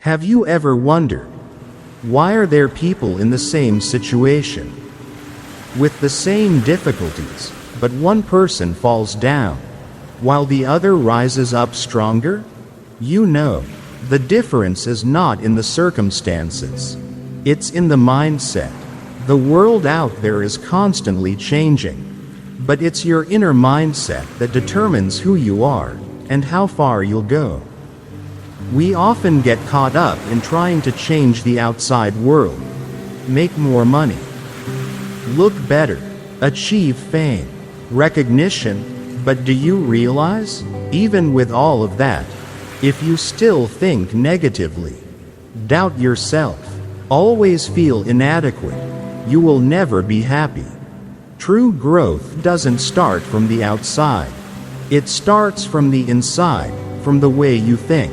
Have you ever wondered, why are there people in the same situation, with the same difficulties, but one person falls down, while the other rises up stronger? You know, the difference is not in the circumstances. It's in the mindset. The world out there is constantly changing, but it's your inner mindset that determines who you are and how far you'll go. We often get caught up in trying to change the outside world, make more money, look better, achieve fame, recognition, but do you realize, even with all of that, if you still think negatively, doubt yourself, always feel inadequate, you will never be happy. True growth doesn't start from the outside. It starts from the inside, from the way you think,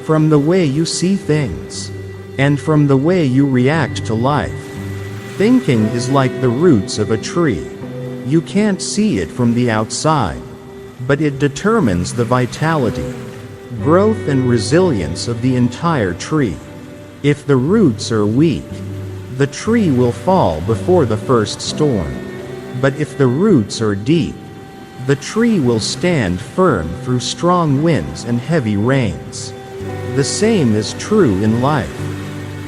from the way you see things, and from the way you react to life. Thinking is like the roots of a tree. You can't see it from the outside, but it determines the vitality, growth and resilience of the entire tree. If the roots are weak, the tree will fall before the first storm. But if the roots are deep, the tree will stand firm through strong winds and heavy rains. The same is true in life.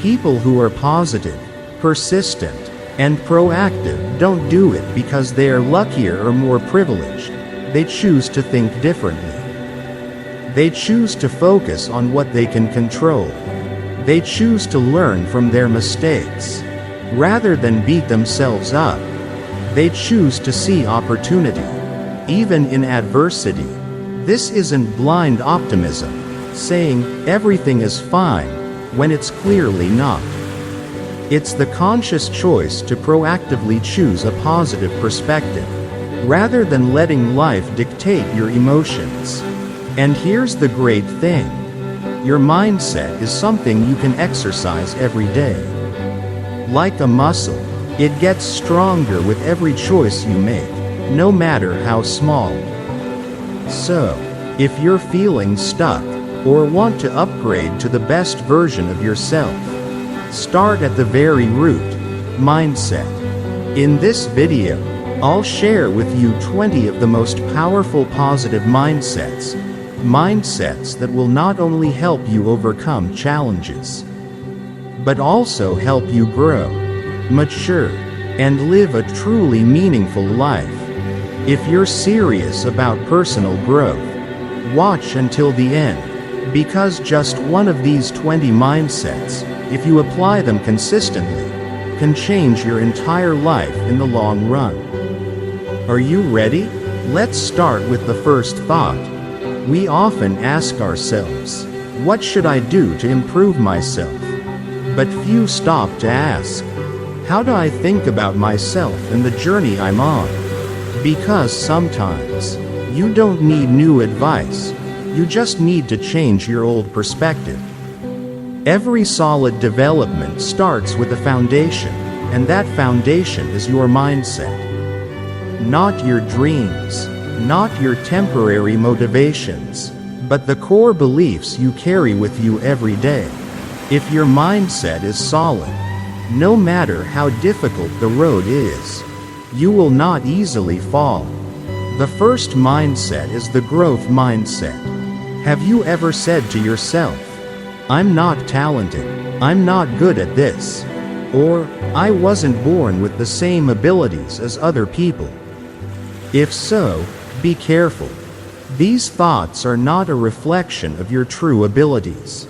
People who are positive, persistent, and proactive don't do it because they are luckier or more privileged. They choose to think differently. They choose to focus on what they can control. They choose to learn from their mistakes. Rather than beat themselves up, they choose to see opportunity, even in adversity. This isn't blind optimism, saying everything is fine when it's clearly not. It's the conscious choice to proactively choose a positive perspective, rather than letting life dictate your emotions. And here's the great thing. Your mindset is something you can exercise every day. Like a muscle, it gets stronger with every choice you make, no matter how small. So, if you're feeling stuck, or want to upgrade to the best version of yourself, start at the very root, mindset. In this video, I'll share with you 20 of the most powerful positive mindsets that will not only help you overcome challenges, but also help you grow, mature, and live a truly meaningful life. If you're serious about personal growth, watch until the end, because just one of these 20 mindsets, if you apply them consistently, can change your entire life in the long run. Are you ready? Let's start with the first thought. We often ask ourselves, what should I do to improve myself? But few stop to ask, how do I think about myself and the journey I'm on? Because sometimes, you don't need new advice, you just need to change your old perspective. Every solid development starts with a foundation, and that foundation is your mindset. Not your dreams, not your temporary motivations, but the core beliefs you carry with you every day. If your mindset is solid, no matter how difficult the road is, you will not easily fall. The first mindset is the growth mindset. Have you ever said to yourself, I'm not talented, I'm not good at this, or I wasn't born with the same abilities as other people? If so, be careful. These thoughts are not a reflection of your true abilities,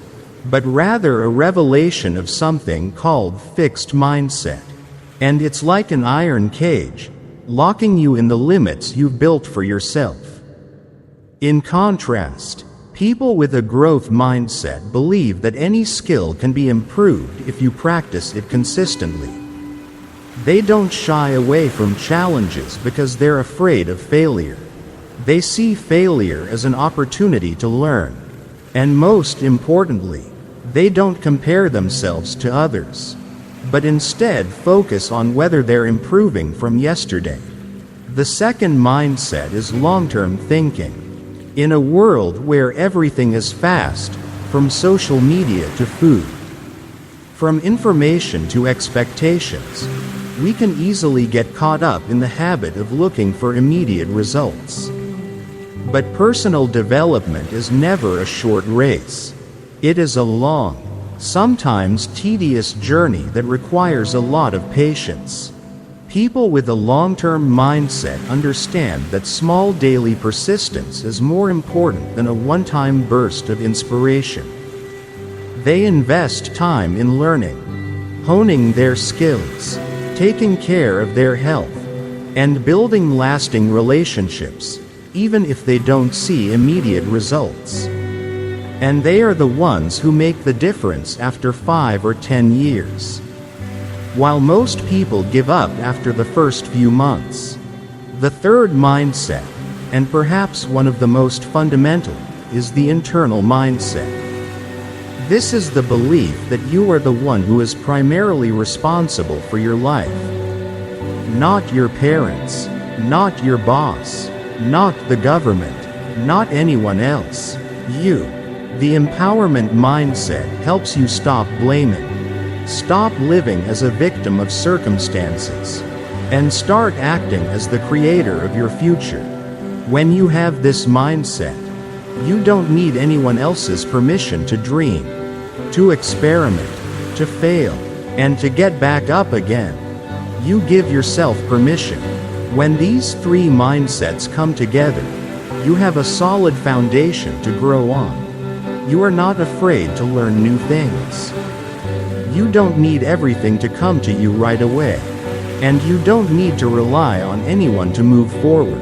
but rather a revelation of something called fixed mindset. And it's like an iron cage, locking you in the limits you've built for yourself. In contrast, people with a growth mindset believe that any skill can be improved if you practice it consistently. They don't shy away from challenges because they're afraid of failure. They see failure as an opportunity to learn. And most importantly, they don't compare themselves to others, but instead focus on whether they're improving from yesterday. The second mindset is long-term thinking. In a world where everything is fast, from social media to food, from information to expectations. We can easily get caught up in the habit of looking for immediate results. But personal development is never a short race. It is a long, sometimes tedious journey that requires a lot of patience. People with a long-term mindset understand that small daily persistence is more important than a one-time burst of inspiration. They invest time in learning, honing their skills, taking care of their health, and building lasting relationships, even if they don't see immediate results. And they are the ones who make the difference after 5 or 10 years. While most people give up after the first few months, the third mindset, and perhaps one of the most fundamental, is the internal mindset. This is the belief that you are the one who is primarily responsible for your life. Not your parents, not your boss, not the government, not anyone else. You. The empowerment mindset helps you stop blaming, stop living as a victim of circumstances, and start acting as the creator of your future. When you have this mindset, you don't need anyone else's permission to dream, to experiment, to fail, and to get back up again. You give yourself permission. When these three mindsets come together, you have a solid foundation to grow on. You are not afraid to learn new things. You don't need everything to come to you right away. And you don't need to rely on anyone to move forward.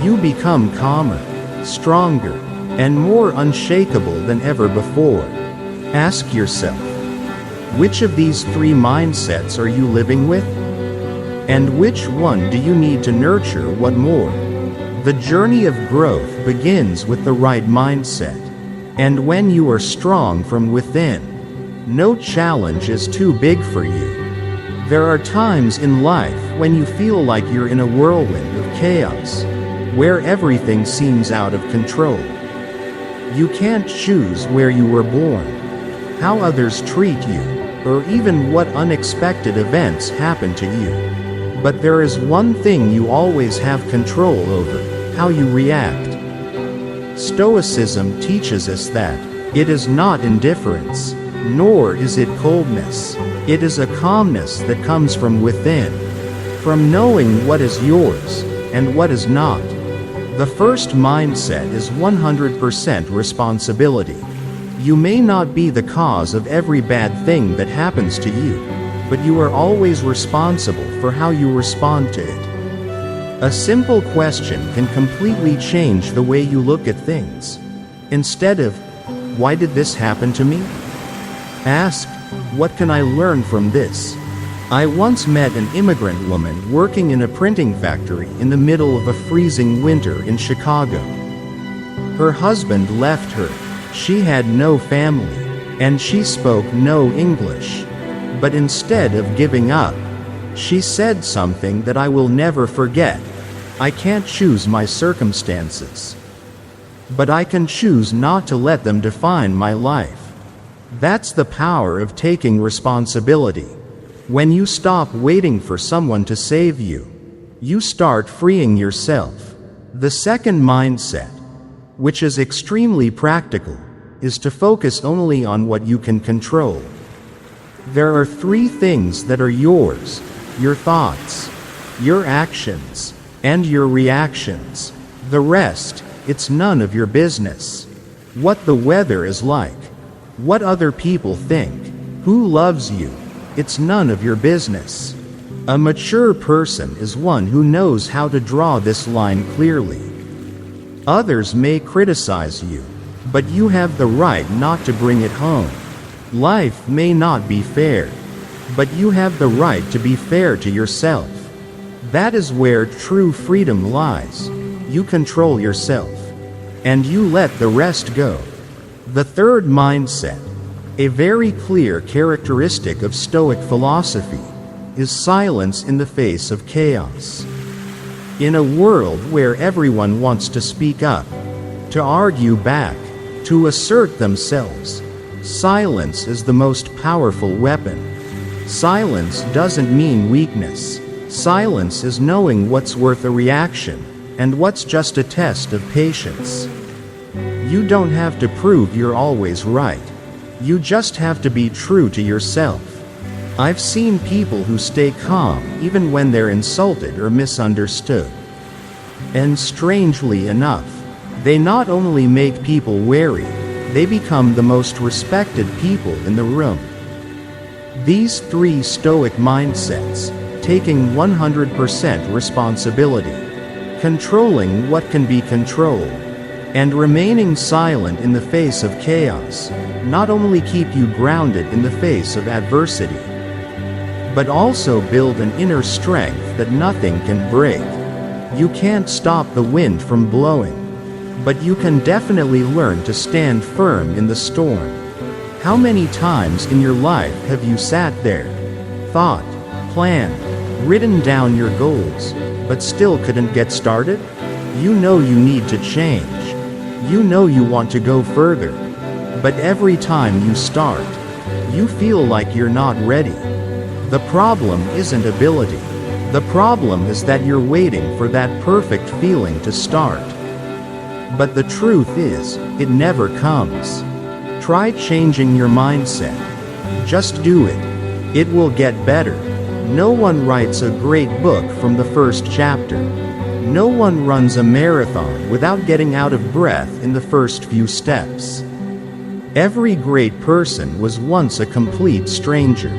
You become calmer, stronger, and more unshakable than ever before. Ask yourself, which of these three mindsets are you living with? And which one do you need to nurture what more? The journey of growth begins with the right mindset. And when you are strong from within, no challenge is too big for you. There are times in life when you feel like you're in a whirlwind of chaos, where everything seems out of control. You can't choose where you were born, how others treat you, or even what unexpected events happen to you. But there is one thing you always have control over: how you react. Stoicism teaches us that it is not indifference, nor is it coldness. It is a calmness that comes from within, from knowing what is yours and what is not. The first mindset is 100% responsibility. You may not be the cause of every bad thing that happens to you, but you are always responsible for how you respond to it. A simple question can completely change the way you look at things. Instead of, "Why did this happen to me?" ask, "What can I learn from this?" I once met an immigrant woman working in a printing factory in the middle of a freezing winter in Chicago. Her husband left her, she had no family, and she spoke no English. But instead of giving up, she said something that I will never forget: "I can't choose my circumstances, but I can choose not to let them define my life." That's the power of taking responsibility. When you stop waiting for someone to save you, you start freeing yourself. The second mindset, which is extremely practical, is to focus only on what you can control. There are three things that are yours: your thoughts, your actions, and your reactions. The rest, it's none of your business. What the weather is like, what other people think, who loves you, it's none of your business. A mature person is one who knows how to draw this line clearly. Others may criticize you, but you have the right not to bring it home. Life may not be fair, but you have the right to be fair to yourself. That is where true freedom lies. You control yourself, and you let the rest go. The third mindset, a very clear characteristic of Stoic philosophy, is silence in the face of chaos. In a world where everyone wants to speak up, to argue back, to assert themselves. Silence is the most powerful weapon. Silence doesn't mean weakness. Silence is knowing what's worth a reaction, and what's just a test of patience. You don't have to prove you're always right. You just have to be true to yourself. I've seen people who stay calm even when they're insulted or misunderstood. And strangely enough, they not only make people wary, they become the most respected people in the room. These 3 Stoic mindsets: taking 100% responsibility, controlling what can be controlled, and remaining silent in the face of chaos, not only keep you grounded in the face of adversity, but also build an inner strength that nothing can break. You can't stop the wind from blowing, but you can definitely learn to stand firm in the storm. How many times in your life have you sat there, thought, planned, written down your goals, but still couldn't get started? You know you need to change. You know you want to go further. But every time you start, you feel like you're not ready. The problem isn't ability. The problem is that you're waiting for that perfect feeling to start. But the truth is, it never comes. Try changing your mindset. Just do it. It will get better. No one writes a great book from the first chapter. No one runs a marathon without getting out of breath in the first few steps. Every great person was once a complete stranger.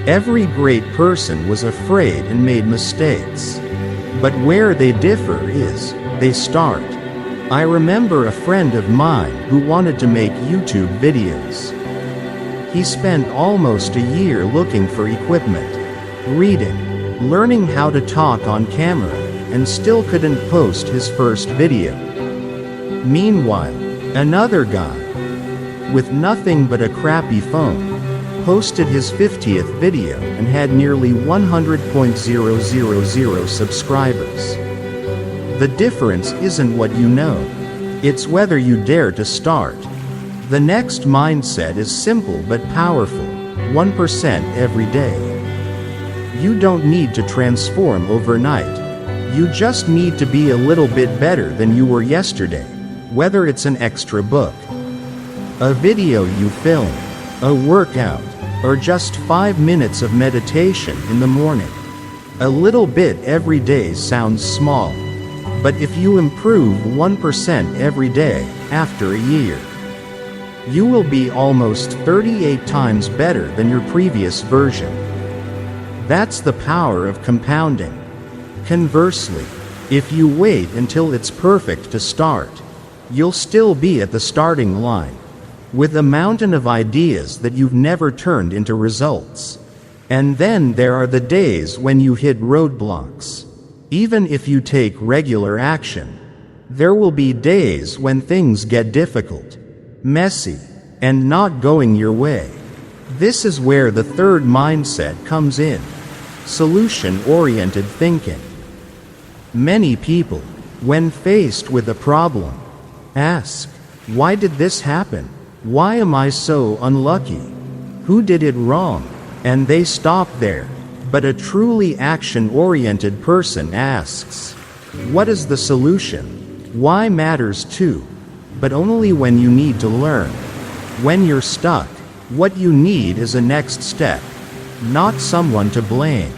Every great person was afraid and made mistakes. But where they differ is, they start. I remember a friend of mine who wanted to make YouTube videos. He spent almost a year looking for equipment, reading, learning how to talk on camera, and still couldn't post his first video. Meanwhile, another guy, with nothing but a crappy phone, posted his 50th video and had nearly 100,000 subscribers. The difference isn't what you know, it's whether you dare to start. The next mindset is simple but powerful: 1% every day. You don't need to transform overnight. You just need to be a little bit better than you were yesterday, whether it's an extra book, a video you film, a workout, or just 5 minutes of meditation in the morning. A little bit every day sounds small, but if you improve 1% every day, after a year, you will be almost 38 times better than your previous version. That's the power of compounding. Conversely, if you wait until it's perfect to start, you'll still be at the starting line, with a mountain of ideas that you've never turned into results. And then there are the days when you hit roadblocks. Even if you take regular action, there will be days when things get difficult, messy, and not going your way. This is where the third mindset comes in: solution-oriented thinking. Many people, when faced with a problem, ask, "Why did this happen? Why am I so unlucky? Who did it wrong?" And they stop there. But a truly action-oriented person asks, "What is the solution? Why matters too?" But only when you need to learn. When you're stuck, what you need is a next step, not someone to blame.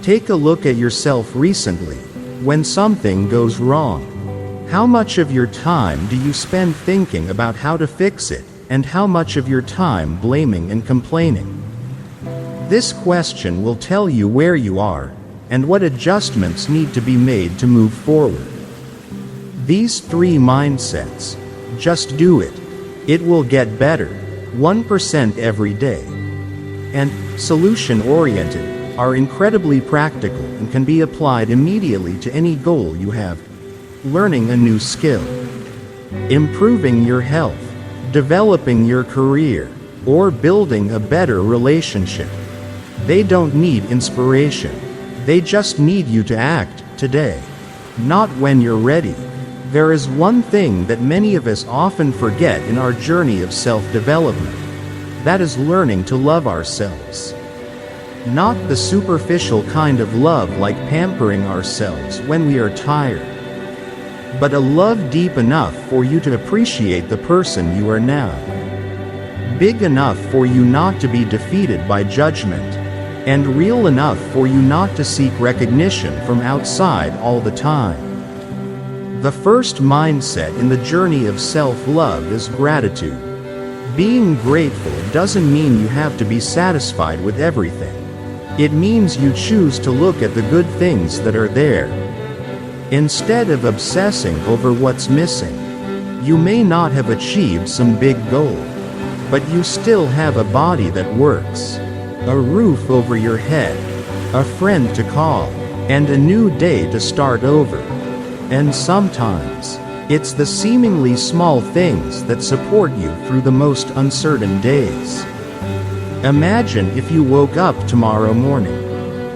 Take a look at yourself recently. When something goes wrong, how much of your time do you spend thinking about how to fix it, and how much of your time blaming and complaining? This question will tell you where you are, and what adjustments need to be made to move forward. These 3 mindsets: just do it, it will get better, 1% every day, and solution-oriented, are incredibly practical and can be applied immediately to any goal you have. Learning a new skill, improving your health, developing your career, or building a better relationship. They don't need inspiration. They just need you to act today. Not when you're ready. There is one thing that many of us often forget in our journey of self-development. That is learning to love ourselves. Not the superficial kind of love like pampering ourselves when we are tired, but a love deep enough for you to appreciate the person you are now. Big enough for you not to be defeated by judgment, and real enough for you not to seek recognition from outside all the time. The first mindset in the journey of self-love is gratitude. Being grateful doesn't mean you have to be satisfied with everything. It means you choose to look at the good things that are there. Instead of obsessing over what's missing, you may not have achieved some big goal, but you still have a body that works, a roof over your head, a friend to call, and a new day to start over. And sometimes, it's the seemingly small things that support you through the most uncertain days. Imagine if you woke up tomorrow morning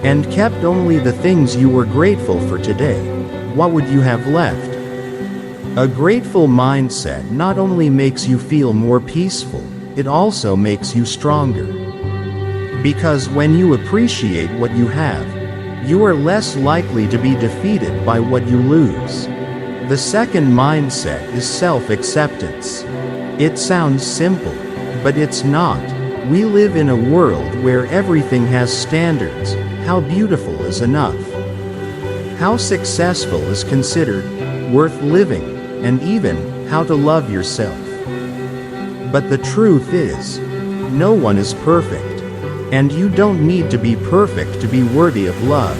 and kept only the things you were grateful for today. What would you have left? A grateful mindset not only makes you feel more peaceful, it also makes you stronger. Because when you appreciate what you have, you are less likely to be defeated by what you lose. The second mindset is self-acceptance. It sounds simple, but it's not. We live in a world where everything has standards. How beautiful is enough? How successful is considered worth living, and even how to love yourself. But the truth is, no one is perfect. And you don't need to be perfect to be worthy of love.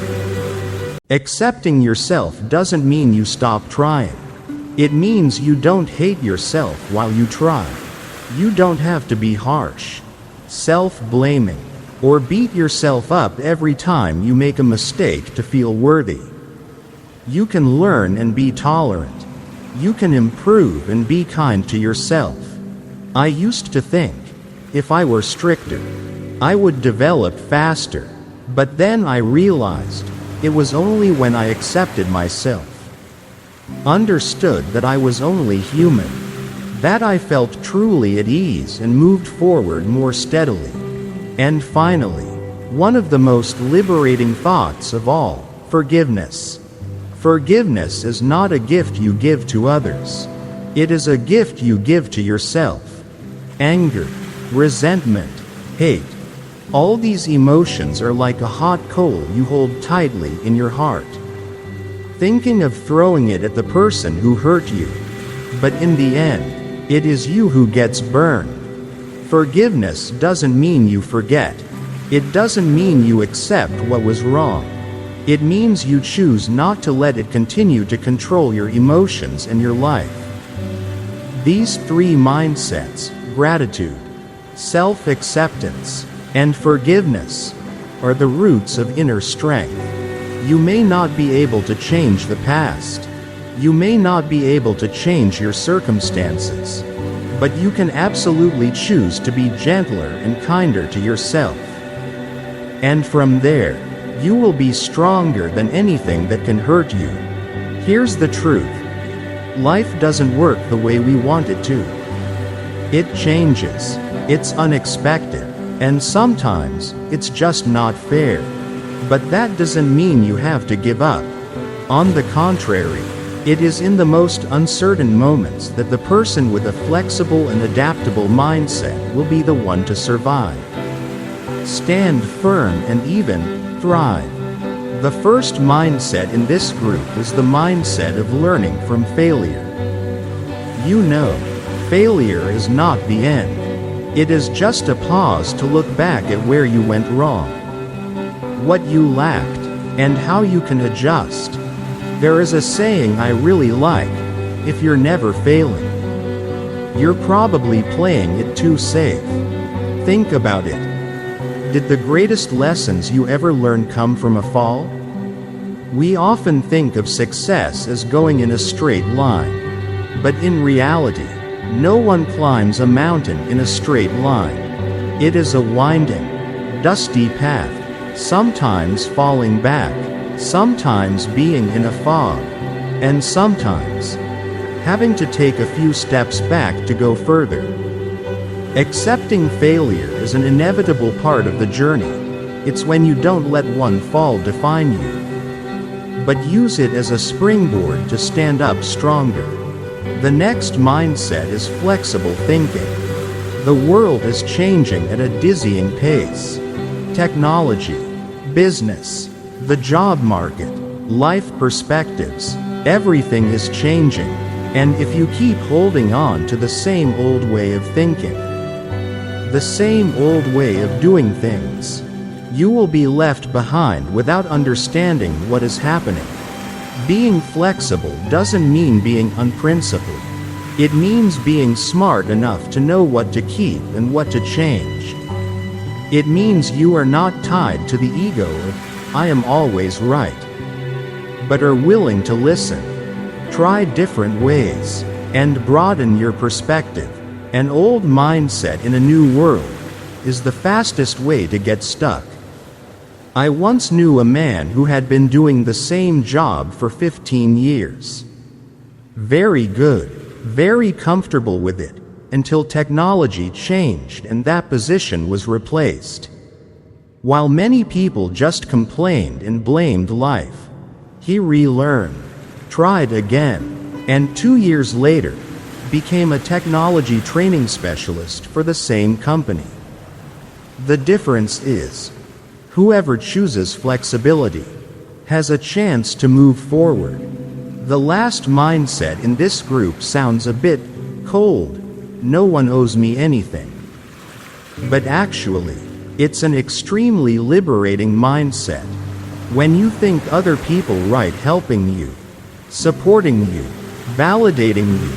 Accepting yourself doesn't mean you stop trying. It means you don't hate yourself while you try. You don't have to be harsh, self-blaming, or beat yourself up every time you make a mistake to feel worthy. You can learn and be tolerant. You can improve and be kind to yourself. I used to think, if I were stricter, I would develop faster, but then I realized it was only when I accepted myself, understood that I was only human, that I felt truly at ease and moved forward more steadily. And finally, one of the most liberating thoughts of all, forgiveness. Forgiveness is not a gift you give to others. It is a gift you give to yourself. Anger, resentment, hate. All these emotions are like a hot coal you hold tightly in your heart, thinking of throwing it at the person who hurt you. But in the end, it is you who gets burned. Forgiveness doesn't mean you forget. It doesn't mean you accept what was wrong. It means you choose not to let it continue to control your emotions and your life. These three mindsets, gratitude, self-acceptance, and forgiveness, are the roots of inner strength. You may not be able to change the past. You may not be able to change your circumstances. But you can absolutely choose to be gentler and kinder to yourself. And from there, you will be stronger than anything that can hurt you. Here's the truth. Life doesn't work the way we want it to. It changes. It's unexpected. And sometimes, it's just not fair. But that doesn't mean you have to give up. On the contrary, it is in the most uncertain moments that the person with a flexible and adaptable mindset will be the one to survive, stand firm, and even thrive. The first mindset in this group is the mindset of learning from failure. You know, failure is not the end. It is just a pause to look back at where you went wrong, what you lacked, and how you can adjust. There is a saying I really like: if you're never failing, you're probably playing it too safe. Think about it. Did the greatest lessons you ever learned come from a fall? We often think of success as going in a straight line, but in reality, no one climbs a mountain in a straight line. It is a winding, dusty path, sometimes falling back, sometimes being in a fog, and sometimes having to take a few steps back to go further. Accepting failure is an inevitable part of the journey. It's when you don't let one fall define you, but use it as a springboard to stand up stronger. The next mindset is flexible thinking. The world is changing at a dizzying pace. Technology, business, the job market, life perspectives, everything is changing, and if you keep holding on to the same old way of thinking, the same old way of doing things, you will be left behind without understanding what is happening. Being flexible doesn't mean being unprincipled. It means being smart enough to know what to keep and what to change. It means you are not tied to the ego of, "I am always right," but are willing to listen, try different ways, and broaden your perspective. An old mindset in a new world is the fastest way to get stuck. I once knew a man who had been doing the same job for 15 years. Very good, very comfortable with it, until technology changed and that position was replaced. While many people just complained and blamed life, he relearned, tried again, and 2 years later, became a technology training specialist for the same company. The difference is, whoever chooses flexibility has a chance to move forward. The last mindset in this group sounds a bit cold. No one owes me anything. But actually, it's an extremely liberating mindset. When you think other people right helping you, supporting you, validating you,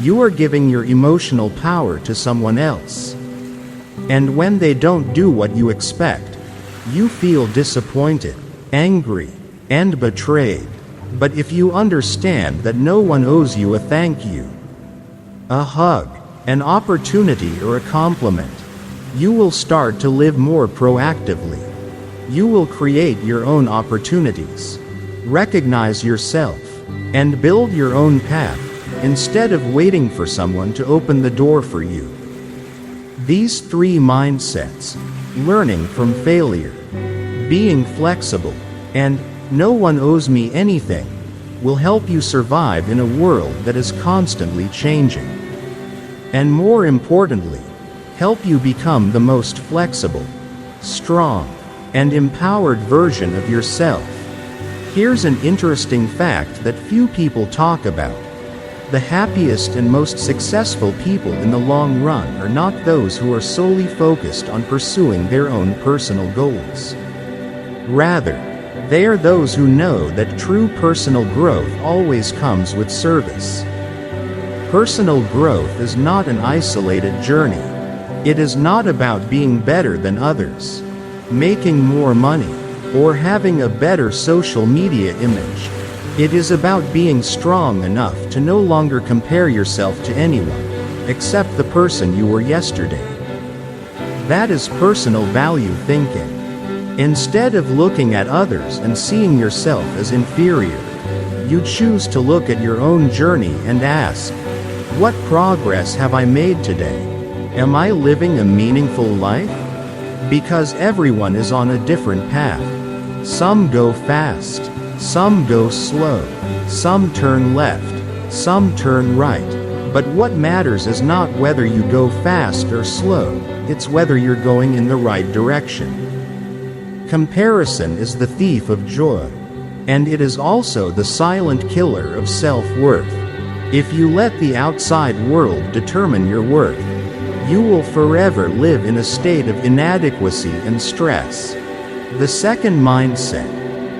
you are giving your emotional power to someone else. And when they don't do what you expect, you feel disappointed, angry, and betrayed. But if you understand that no one owes you a thank you, a hug, an opportunity, or a compliment, you will start to live more proactively. You will create your own opportunities, recognize yourself, and build your own path, instead of waiting for someone to open the door for you. These three mindsets, learning from failure, being flexible, and no one owes me anything, will help you survive in a world that is constantly changing. And more importantly, help you become the most flexible, strong, and empowered version of yourself. Here's an interesting fact that few people talk about. The happiest and most successful people in the long run are not those who are solely focused on pursuing their own personal goals. Rather, they are those who know that true personal growth always comes with service. Personal growth is not an isolated journey. It is not about being better than others, making more money, or having a better social media image. It is about being strong enough to no longer compare yourself to anyone, except the person you were yesterday. That is personal value thinking. Instead of looking at others and seeing yourself as inferior, you choose to look at your own journey and ask, what progress have I made today? Am I living a meaningful life? Because everyone is on a different path. Some go fast, some go slow, some turn left, some turn right. But what matters is not whether you go fast or slow, it's whether you're going in the right direction. Comparison is the thief of joy, and it is also the silent killer of self-worth. If you let the outside world determine your worth, you will forever live in a state of inadequacy and stress. The second mindset,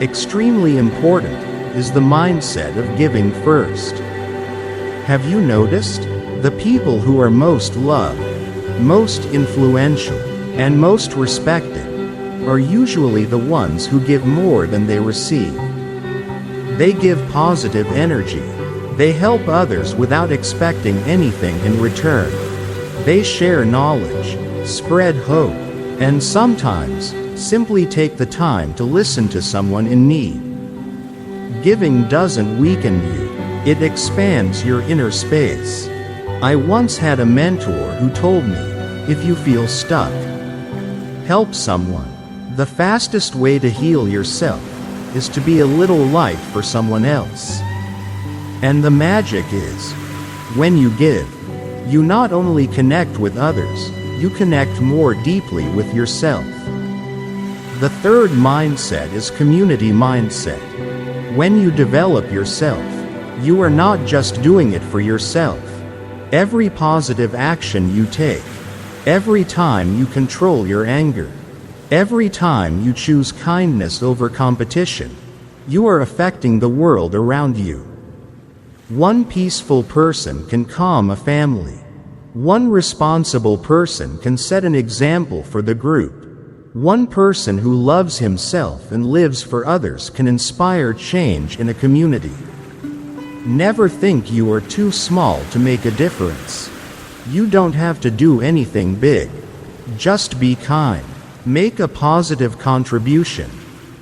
extremely important, is the mindset of giving first. Have you noticed? The people who are most loved, most influential, and most respected are usually the ones who give more than they receive. They give positive energy. They help others without expecting anything in return. They share knowledge, spread hope, and sometimes simply take the time to listen to someone in need. Giving doesn't weaken you, It expands your inner space. I once had a mentor who told me, if you feel stuck, help someone. The fastest way to heal yourself is to be a little light for someone else. And the magic is, when you give, you not only connect with others, you connect more deeply with yourself. The third mindset is community mindset. When you develop yourself, you are not just doing it for yourself. Every positive action you take, every time you control your anger, every time you choose kindness over competition, you are affecting the world around you. One peaceful person can calm a family. One responsible person can set an example for the group. One person who loves himself and lives for others can inspire change in a community. Never think you are too small to make a difference. You don't have to do anything big. Just be kind. Make a positive contribution.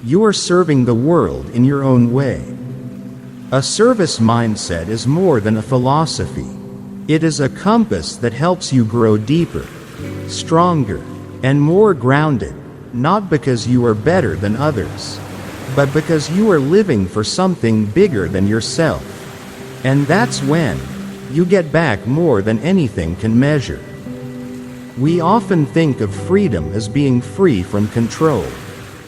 You are serving the world in your own way. A service mindset is more than a philosophy. It is a compass that helps you grow deeper, stronger, and more grounded, not because you are better than others, but because you are living for something bigger than yourself. And that's when you get back more than anything can measure. We often think of freedom as being free from control,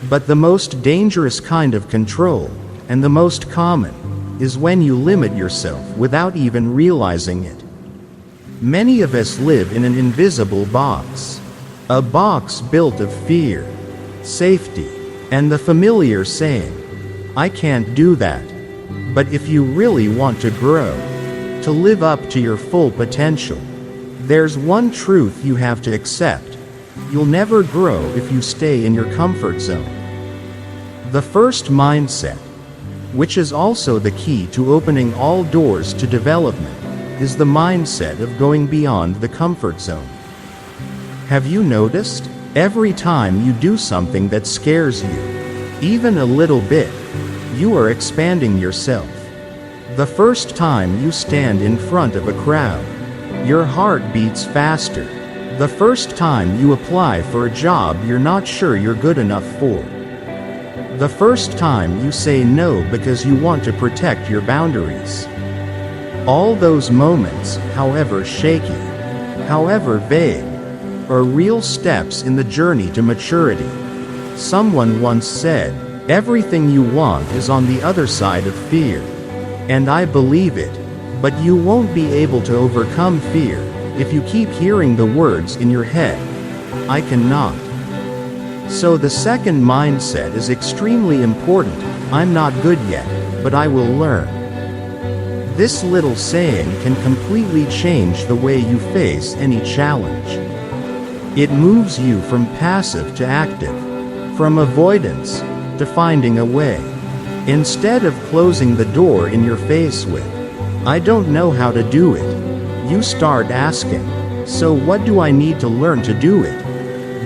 but the most dangerous kind of control, and the most common, is when you limit yourself without even realizing it. Many of us live in an invisible box, a box built of fear, safety, and the familiar saying, "I can't do that." But if you really want to grow, to live up to your full potential, there's one truth you have to accept. You'll never grow if you stay in your comfort zone. The first mindset, which is also the key to opening all doors to development, is the mindset of going beyond the comfort zone. Have you noticed? Every time you do something that scares you, even a little bit, you are expanding yourself. The first time you stand in front of a crowd, your heart beats faster. The first time you apply for a job you're not sure you're good enough for. The first time you say no because you want to protect your boundaries. All those moments, however shaky, however vague, are real steps in the journey to maturity. Someone once said, "Everything you want is on the other side of fear." And I believe it, but you won't be able to overcome fear if you keep hearing the words in your head, "I cannot." So the second mindset is extremely important. I'm not good yet, but I will learn. This little saying can completely change the way you face any challenge. It moves you from passive to active, from avoidance to finding a way. Instead of closing the door in your face with, "I don't know how to do it," you start asking, "So what do I need to learn to do it?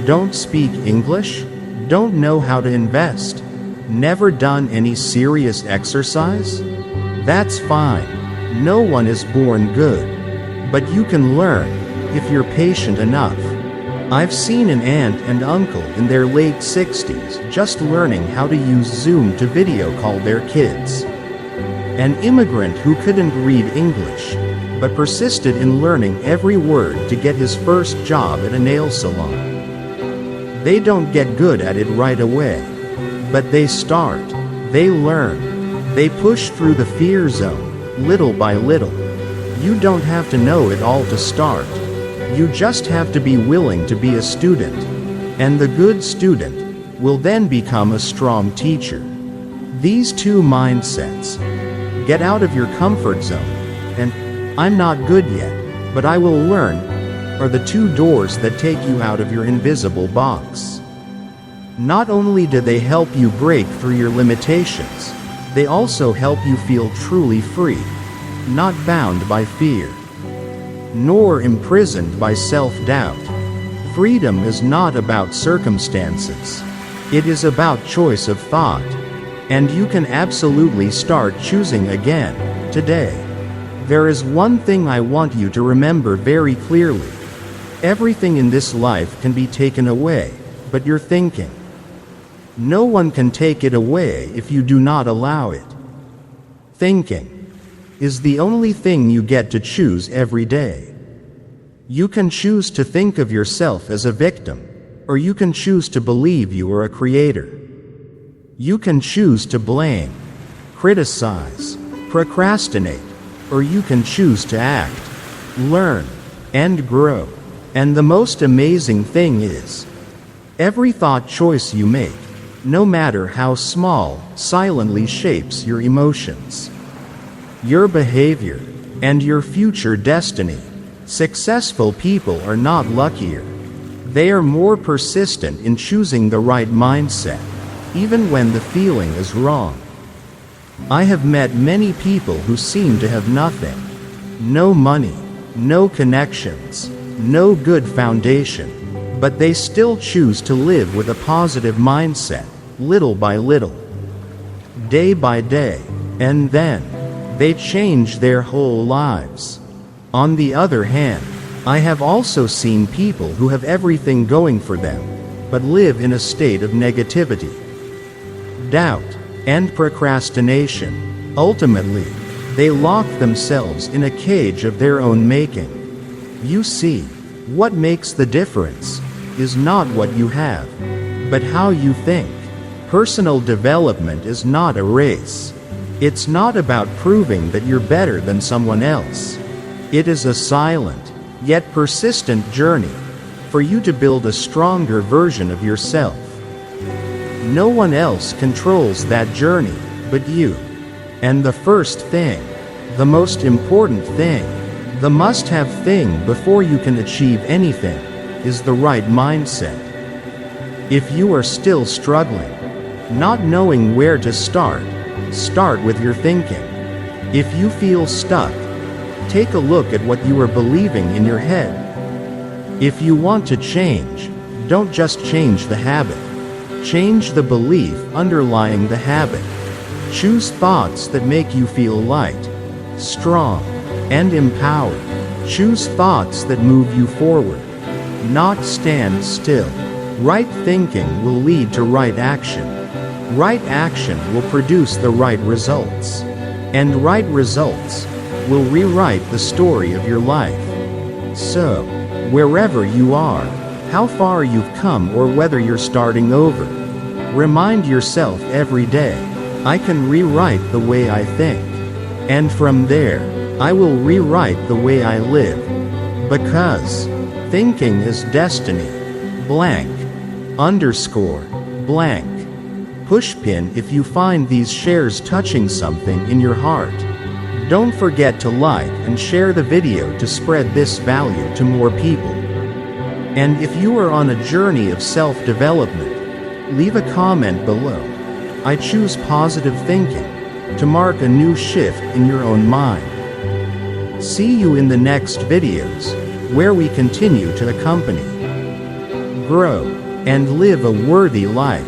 Don't speak English? Don't know how to invest? Never done any serious exercise?" That's fine. No one is born good. But you can learn, if you're patient enough. I've seen an aunt and uncle in their late 60s just learning how to use Zoom to video call their kids. An immigrant who couldn't read English, but persisted in learning every word to get his first job at a nail salon. They don't get good at it right away, but they start, they learn, they push through the fear zone, little by little. You don't have to know it all to start. You just have to be willing to be a student. And the good student will then become a strong teacher. These two mindsets, get out of your comfort zone, and "I'm not good yet, but I will learn," are the two doors that take you out of your invisible box. Not only do they help you break through your limitations, they also help you feel truly free, not bound by fear, nor imprisoned by self-doubt. Freedom is not about circumstances. It is about choice of thought. And you can absolutely start choosing again, Today, there is one thing I want you to remember very clearly. Everything in this life can be taken away, but your thinking. No one can take it away if you do not allow it. Thinking is the only thing you get to choose every day. You can choose to think of yourself as a victim, or you can choose to believe you are a creator. You can choose to blame, criticize, procrastinate, or you can choose to act, learn, and grow. And the most amazing thing is, every thought choice you make, no matter how small, silently shapes your emotions, your behavior, and your future destiny. Successful people are not luckier. They are more persistent in choosing the right mindset, even when the feeling is wrong. I have met many people who seem to have nothing. No money, no connections, no good foundation, but they still choose to live with a positive mindset, little by little, day by day, and then they change their whole lives. On the other hand, I have also seen people who have everything going for them, but live in a state of negativity, doubt, and procrastination. Ultimately, they lock themselves in a cage of their own making. You see, what makes the difference is not what you have, but how you think. Personal development is not a race. It's not about proving that you're better than someone else. It is a silent, yet persistent journey for you to build a stronger version of yourself. No one else controls that journey but you. And the first thing, the most important thing, the must-have thing before you can achieve anything, is the right mindset. If you are still struggling, not knowing where to start with your thinking. If you feel stuck, take a look at what you are believing in your head. If you want to change, don't just change the habit. Change the belief underlying the habit. Choose thoughts that make you feel light, strong, and empowered. Choose thoughts that move you forward, not stand still. Right thinking will lead to right action. Right action will produce the right results. And right results will rewrite the story of your life. So, wherever you are, how far you've come or whether you're starting over, remind yourself every day, I can rewrite the way I think. And from there, I will rewrite the way I live. Because thinking is destiny. Blank. Underscore. Blank. Pushpin if you find these shares touching something in your heart. Don't forget to like and share the video to spread this value to more people. And if you are on a journey of self-development, leave a comment below. I choose positive thinking to mark a new shift in your own mind. See you in the next videos, where we continue to accompany, grow, and live a worthy life.